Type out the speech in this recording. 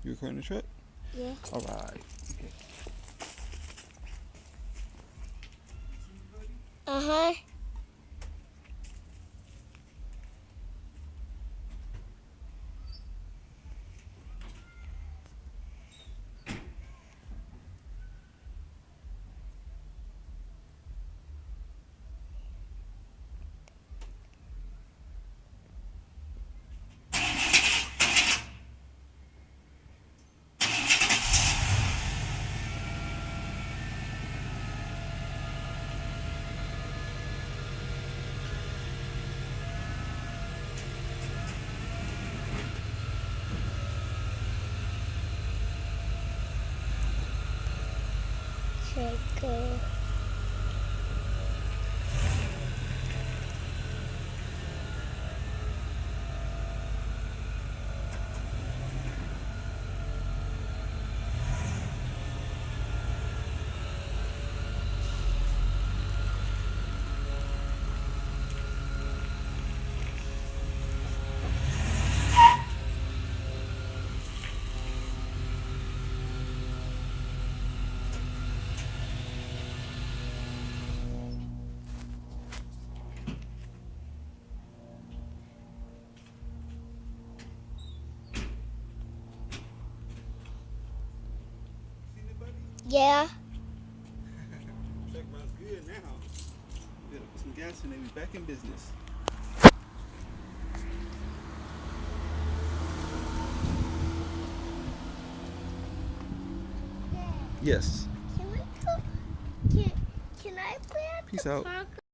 You recording the truck? Yeah. Alright. Okay. Uh-huh. Should go. Yeah. Truck runs good now. We gotta put some gas in and we back in business. Yes. Can we go? Can I play at Peace the out. park?